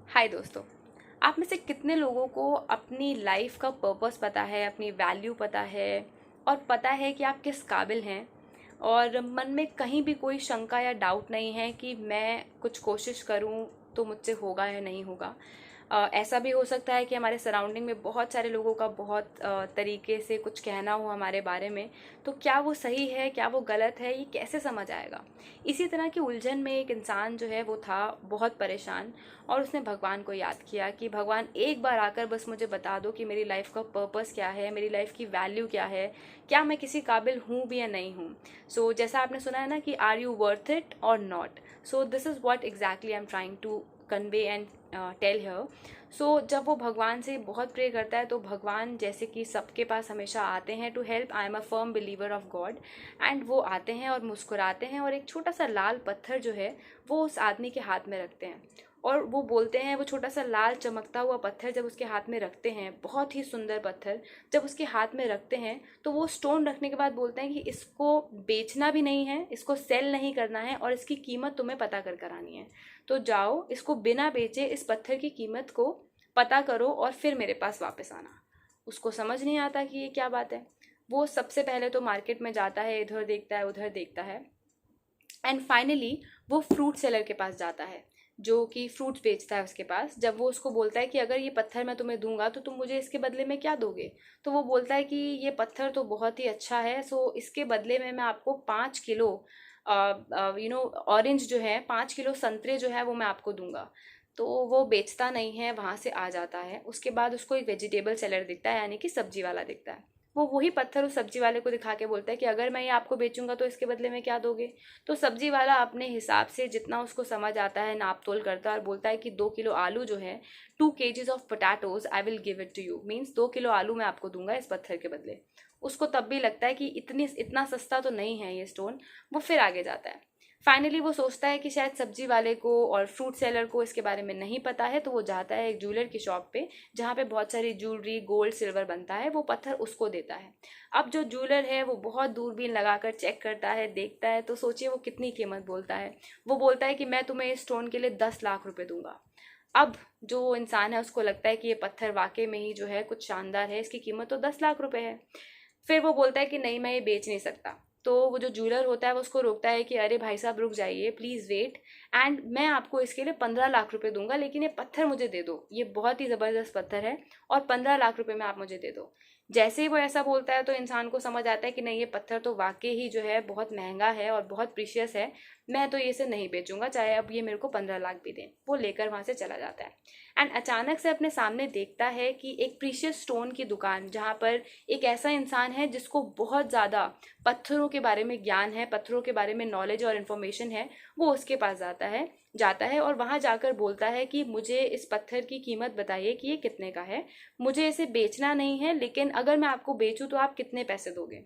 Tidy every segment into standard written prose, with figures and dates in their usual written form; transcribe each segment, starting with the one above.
हाय दोस्तों। आप में से कितने लोगों को अपनी लाइफ का पर्पस पता है, अपनी वैल्यू पता है और पता है कि आप किस काबिल हैं और मन में कहीं भी कोई शंका या डाउट नहीं है कि मैं कुछ कोशिश करूं तो मुझसे होगा या नहीं होगा। ऐसा भी हो सकता है कि हमारे सराउंडिंग में बहुत सारे लोगों का बहुत तरीके से कुछ कहना हो हमारे बारे में, तो क्या वो सही है, क्या वो गलत है, ये कैसे समझ आएगा। इसी तरह की उलझन में एक इंसान जो है वो था बहुत परेशान और उसने भगवान को याद किया कि भगवान एक बार आकर बस मुझे बता दो कि मेरी लाइफ का पर्पस क्या है, मेरी लाइफ की वैल्यू क्या है, क्या मैं किसी काबिल हूँ भी या नहीं हूँ। सो जैसा आपने सुना है ना कि आर यू वर्थ इट और not. So this is what exactly I am trying to convey and tell here. सो जब वो भगवान से बहुत प्रे करता है तो भगवान जैसे कि सबके पास हमेशा आते हैं to help. I am a firm believer of God. एंड वो आते हैं और मुस्कुराते हैं और एक छोटा सा लाल पत्थर जो है वो उस आदमी के हाथ में रखते हैं और वो बोलते हैं, वो छोटा सा लाल चमकता हुआ पत्थर जब उसके हाथ में रखते हैं, बहुत ही सुंदर पत्थर जब उसके हाथ में रखते हैं, तो वो स्टोन रखने के बाद बोलते हैं कि इसको बेचना भी नहीं है, इसको सेल नहीं करना है और इसकी कीमत तुम्हें पता कर कर आनी है। तो जाओ, इसको बिना बेचे इस पत्थर की कीमत को पता करो और फिर मेरे पास वापस आना। उसको समझ नहीं आता कि ये क्या बात है। वो सबसे पहले तो मार्केट में जाता है, इधर देखता है उधर देखता है एंड फाइनली वो फ्रूट सेलर के पास जाता है जो कि फ्रूट्स बेचता है उसके पास। जब वो उसको बोलता है कि अगर ये पत्थर मैं तुम्हें दूंगा तो तुम मुझे इसके बदले में क्या दोगे, तो वो बोलता है कि ये पत्थर तो बहुत ही अच्छा है, सो इसके बदले में मैं आपको 5 किलो ऑरेंज जो है, 5 किलो संतरे जो है वो मैं आपको दूंगा। तो वो बेचता नहीं है, वहाँ से आ जाता है। उसके बाद उसको एक वेजिटेबल सेलर दिखता है, यानी कि सब्जी वाला दिखता है। वो वही पत्थर उस सब्जी वाले को दिखा के बोलता है कि अगर मैं ये आपको बेचूंगा तो इसके बदले में क्या दोगे। तो सब्जी वाला अपने हिसाब से जितना उसको समझ आता है नाप तोल करता है और बोलता है कि 2 किलो आलू जो है, 2 kgs of potatoes I will give it to you. Means 2 kilo आलू मैं आपको दूंगा इस पत्थर के बदले। उसको तब भी लगता है कि इतना सस्ता तो नहीं है ये स्टोन। वो फिर आगे जाता है। फाइनली वो सोचता है कि शायद सब्जी वाले को और फ्रूट सेलर को इसके बारे में नहीं पता है, तो वो जाता है एक ज्वेलर की शॉप पे जहाँ पे बहुत सारी ज्वेलरी गोल्ड सिल्वर बनता है। वो पत्थर उसको देता है। अब जो ज्वेलर है वो बहुत दूरबीन लगाकर चेक करता है, देखता है, तो सोचिए वो कितनी कीमत बोलता है। वो बोलता है कि मैं तुम्हें इस स्टोन के लिए 10 लाख रुपए दूंगा। अब जो इंसान है उसको लगता है कि ये पत्थर वाकई में ही जो है कुछ शानदार है, इसकी कीमत तो 10 लाख रुपए है। फिर वो बोलता है कि नहीं, मैं ये बेच नहीं सकता। तो वो जो ज्वेलर होता है वो उसको रोकता है कि अरे भाई साहब रुक जाइए, प्लीज़ वेट, एंड मैं आपको इसके लिए 15 लाख रुपए दूंगा, लेकिन ये पत्थर मुझे दे दो, ये बहुत ही ज़बरदस्त पत्थर है और 15 लाख रुपए में आप मुझे दे दो। जैसे ही वो ऐसा बोलता है तो इंसान को समझ आता है कि नहीं, ये पत्थर तो वाकई ही जो है बहुत महंगा है और बहुत प्रीशियस है। मैं तो ये इसे नहीं बेचूंगा, चाहे अब ये मेरे को 15 लाख भी दें। वो लेकर वहाँ से चला जाता है एंड अचानक से अपने सामने देखता है कि एक प्रीशियस स्टोन की दुकान, जहाँ पर एक ऐसा इंसान है जिसको बहुत ज़्यादा पत्थरों के बारे में ज्ञान है, पत्थरों के बारे में नॉलेज और इन्फॉर्मेशन है। वो उसके पास जाता है और वहाँ जाकर बोलता है कि मुझे इस पत्थर की कीमत बताइए कि ये कितने का है। मुझे इसे बेचना नहीं है, लेकिन अगर मैं आपको बेचूं तो आप कितने पैसे दोगे।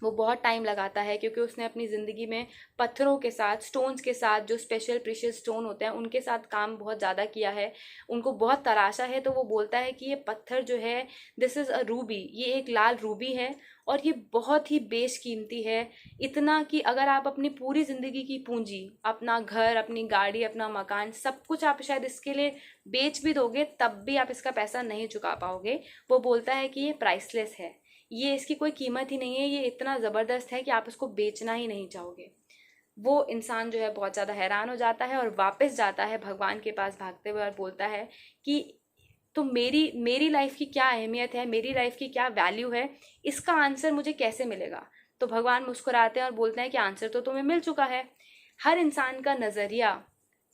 वो बहुत टाइम लगाता है क्योंकि उसने अपनी ज़िंदगी में पत्थरों के साथ, स्टोन्स के साथ, जो स्पेशल प्रीशियस स्टोन होते हैं उनके साथ काम बहुत ज़्यादा किया है, उनको बहुत तराशा है। तो वो बोलता है कि ये पत्थर जो है, दिस इज़ अ रूबी, ये एक लाल रूबी है और ये बहुत ही बेशकीमती है। इतना कि अगर आप अपनी पूरी ज़िंदगी की पूंजी, अपना घर, अपनी गाड़ी, अपना मकान, सब कुछ आप शायद इसके लिए बेच भी दोगे तब भी आप इसका पैसा नहीं चुका पाओगे। वो बोलता है कि ये प्राइसलेस है, ये इसकी कोई कीमत ही नहीं है, ये इतना ज़बरदस्त है कि आप इसको बेचना ही नहीं चाहोगे। वो इंसान जो है बहुत ज़्यादा हैरान हो जाता है और वापस जाता है भगवान के पास भागते हुए और बोलता है कि तो मेरी मेरी लाइफ की क्या अहमियत है, मेरी लाइफ की क्या वैल्यू है, इसका आंसर मुझे कैसे मिलेगा। तो भगवान मुस्कुराते हैं और बोलते हैं कि आंसर तो तुम्हें मिल चुका है। हर इंसान का नज़रिया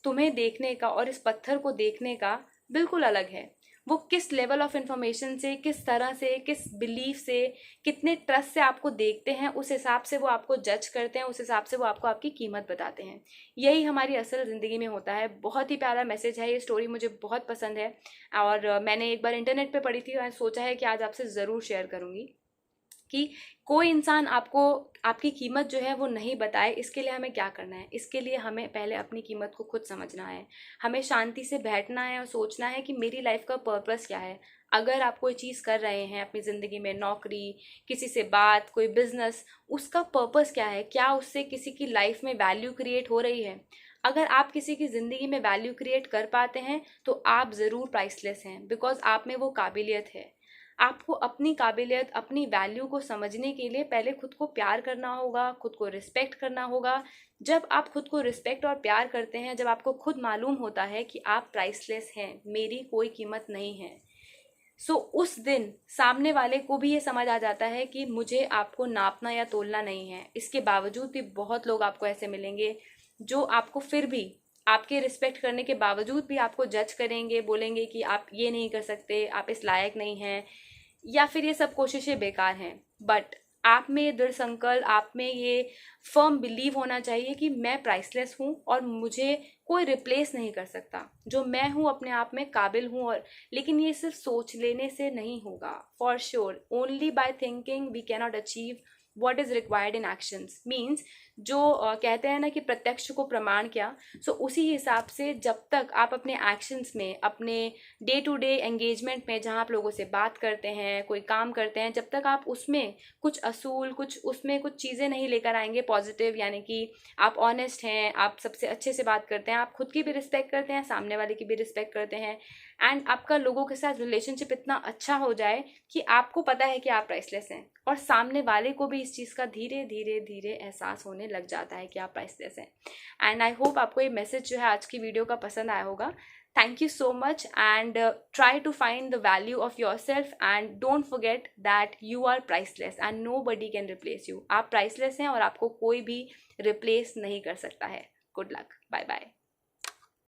तुम्हें देखने का और इस पत्थर को देखने का बिल्कुल अलग है। वो किस लेवल ऑफ इंफॉर्मेशन से, किस तरह से, किस बिलीफ से, कितने ट्रस्ट से आपको देखते हैं, उस हिसाब से वो आपको जज करते हैं, उस हिसाब से वो आपको आपकी कीमत बताते हैं। यही हमारी असल ज़िंदगी में होता है। बहुत ही प्यारा मैसेज है, ये स्टोरी मुझे बहुत पसंद है और मैंने एक बार इंटरनेट पे पढ़ी थी और सोचा है कि आज आपसे ज़रूर शेयर करूँगी कि कोई इंसान आपको आपकी कीमत जो है वो नहीं बताए। इसके लिए हमें क्या करना है, इसके लिए हमें पहले अपनी कीमत को खुद समझना है। हमें शांति से बैठना है और सोचना है कि मेरी लाइफ का पर्पस क्या है। अगर आप कोई चीज़ कर रहे हैं अपनी ज़िंदगी में, नौकरी, किसी से बात, कोई बिजनेस, उसका पर्पस क्या है, क्या उससे किसी की लाइफ में वैल्यू क्रिएट हो रही है। अगर आप किसी की ज़िंदगी में वैल्यू क्रिएट कर पाते हैं तो आप ज़रूर प्राइसलेस हैं, बिकॉज आप में वो काबिलियत है। आपको अपनी काबिलियत, अपनी वैल्यू को समझने के लिए पहले खुद को प्यार करना होगा, खुद को रिस्पेक्ट करना होगा। जब आप खुद को रिस्पेक्ट और प्यार करते हैं, जब आपको खुद मालूम होता है कि आप प्राइसलेस हैं, मेरी कोई कीमत नहीं है, सो उस दिन सामने वाले को भी ये समझ आ जाता है कि मुझे आपको नापना या तोलना नहीं है। इसके बावजूद भी बहुत लोग आपको ऐसे मिलेंगे जो आपको फिर भी, आपके रिस्पेक्ट करने के बावजूद भी आपको जज करेंगे, बोलेंगे कि आप ये नहीं कर सकते, आप इस लायक नहीं हैं, या फिर ये सब कोशिशें बेकार हैं। बट आप में ये दृढ़ संकल्प, आप में ये फर्म बिलीव होना चाहिए कि मैं प्राइसलेस हूँ और मुझे कोई रिप्लेस नहीं कर सकता। जो मैं हूँ अपने आप में काबिल हूँ। और लेकिन ये सिर्फ सोच लेने से नहीं होगा। For sure only by thinking we cannot achieve what is required in actions। Means जो कहते हैं ना कि प्रत्यक्ष को प्रमाण क्या, सो उसी हिसाब से जब तक आप अपने एक्शंस में, अपने डे टू डे एंगेजमेंट में, जहाँ आप लोगों से बात करते हैं, कोई काम करते हैं, जब तक आप उसमें कुछ असूल, कुछ उसमें कुछ चीज़ें नहीं लेकर आएंगे पॉजिटिव, यानी कि आप ऑनेस्ट हैं, आप सबसे अच्छे से बात करते हैं, आप खुद की भी रिस्पेक्ट करते हैं, सामने वाले की भी रिस्पेक्ट करते हैं, एंड आपका लोगों के साथ रिलेशनशिप इतना अच्छा हो जाए कि आपको पता है कि आप प्राइसलेस हैं, और सामने वाले को भी इस चीज़ का धीरे धीरे धीरे एहसास होने लग जाता है कि आप प्राइसलेस हैं। एंड आई होप आपको ये मैसेज जो है आज की वीडियो का पसंद आया होगा। Thank you so much, and try to find the value of yourself, and don't forget that you are priceless and nobody can replace you. आप प्राइसलेस हैं और आपको कोई भी रिप्लेस नहीं कर सकता है। Good luck, bye bye.